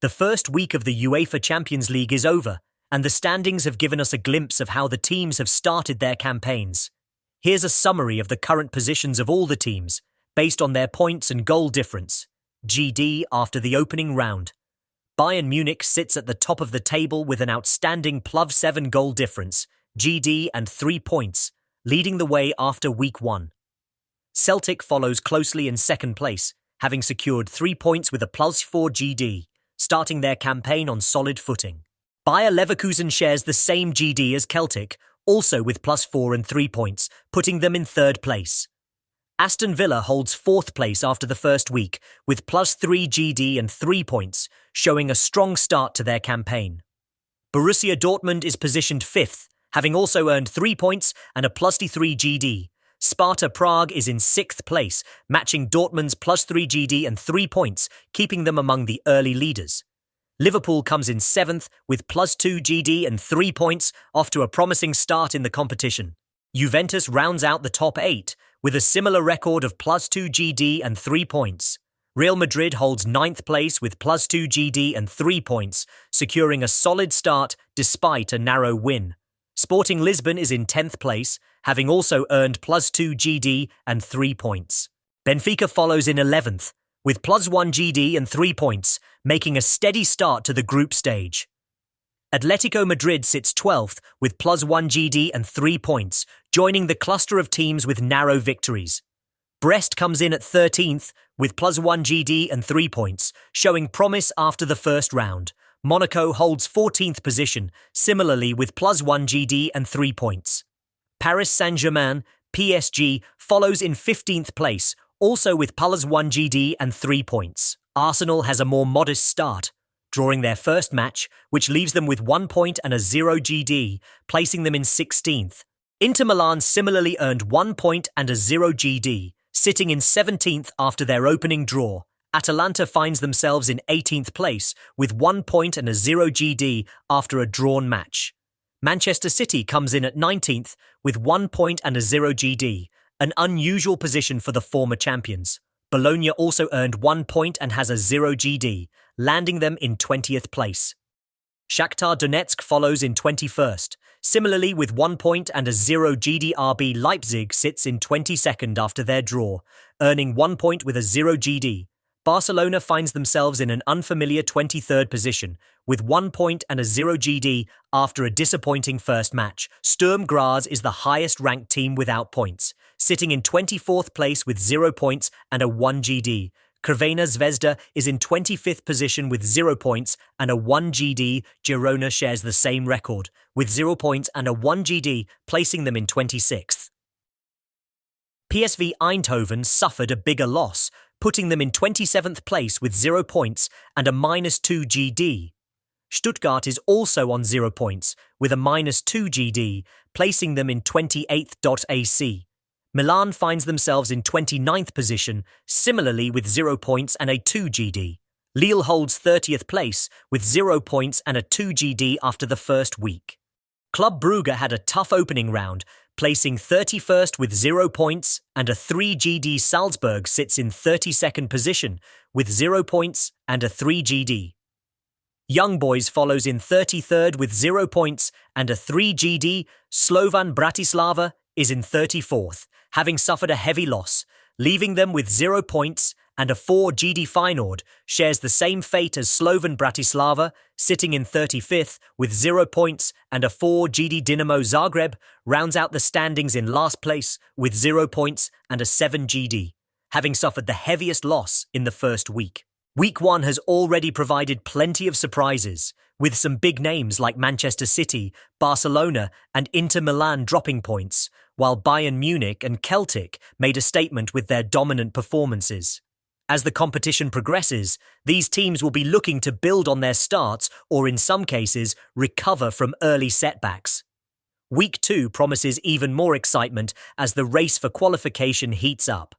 The first week of the UEFA Champions League is over, and the standings have given us a glimpse of how the teams have started their campaigns. Here's a summary of the current positions of all the teams, based on their points and goal difference. GD after the opening round. Bayern Munich sits at the top of the table with an outstanding +7 goal difference, GD and 3 points, leading the way after week 1. Celtic follows closely in second place, having secured 3 points with a +4 GD, starting their campaign on solid footing. Bayer Leverkusen shares the same GD as Celtic, also with +4 and 3 points, putting them in third place. Aston Villa holds fourth place after the first week, with +3 GD and 3 points, showing a strong start to their campaign. Borussia Dortmund is positioned fifth, having also earned 3 points and a +3 GD. Sparta Prague is in sixth place, matching Dortmund's +3 GD and 3 points, keeping them among the early leaders. Liverpool comes in seventh with +2 GD and 3 points, off to a promising start in the competition. Juventus rounds out the top 8, with a similar record of +2 GD and 3 points. Real Madrid holds ninth place with +2 GD and 3 points, securing a solid start despite a narrow win. Sporting Lisbon is in 10th place, having also earned +2 GD and 3 points. Benfica follows in 11th, with +1 GD and 3 points, making a steady start to the group stage. Atletico Madrid sits 12th with +1 GD and 3 points, joining the cluster of teams with narrow victories. Brest comes in at 13th with +1 GD and 3 points, showing promise after the first round. Monaco holds 14th position, similarly with +1 GD and 3 points. Paris Saint-Germain, PSG, follows in 15th place, also with +1 GD and 3 points. Arsenal has a more modest start, drawing their first match, which leaves them with 1 point and a 0 GD, placing them in 16th. Inter Milan similarly earned 1 point and a 0 GD, sitting in 17th after their opening draw. Atalanta finds themselves in 18th place with 1 point and a 0 GD after a drawn match. Manchester City comes in at 19th with 1 point and a 0 GD, an unusual position for the former champions. Bologna also earned 1 point and has a 0 GD, landing them in 20th place. Shakhtar Donetsk follows in 21st. Similarly, with 1 point and a 0 GD, RB Leipzig sits in 22nd after their draw, earning 1 point with a 0 GD. Barcelona finds themselves in an unfamiliar 23rd position, with 1 point and a 0 GD after a disappointing first match. Sturm Graz is the highest-ranked team without points, sitting in 24th place with 0 points and a 1 GD. Crvena Zvezda is in 25th position with 0 points and a 1 GD. Girona shares the same record, with 0 points and a 1 GD, placing them in 26th. PSV Eindhoven suffered a bigger loss, putting them in 27th place with 0 points and a -2 GD. Stuttgart is also on 0 points, with a -2 GD, placing them in 28th. AC. Milan finds themselves in 29th position, similarly with 0 points and a 2 GD. Lille holds 30th place, with 0 points and a 2 GD after the first week. Club Brugge had a tough opening round, placing 31st with 0 points and a 3 GD. Salzburg sits in 32nd position with 0 points and a 3 GD. Young Boys follows in 33rd with 0 points and a 3 GD. Slovan Bratislava is in 34th, having suffered a heavy loss, leaving them with 0 points and a 4 GD. Feyenoord shares the same fate as Slovan Bratislava, sitting in 35th with 0 points and a 4 GD. Dinamo Zagreb rounds out the standings in last place with 0 points and a 7 GD, having suffered the heaviest loss in the first week. Week 1 has already provided plenty of surprises, with some big names like Manchester City, Barcelona and Inter Milan dropping points, while Bayern Munich and Celtic made a statement with their dominant performances. As the competition progresses, these teams will be looking to build on their starts or, in some cases, recover from early setbacks. Week 2 promises even more excitement as the race for qualification heats up.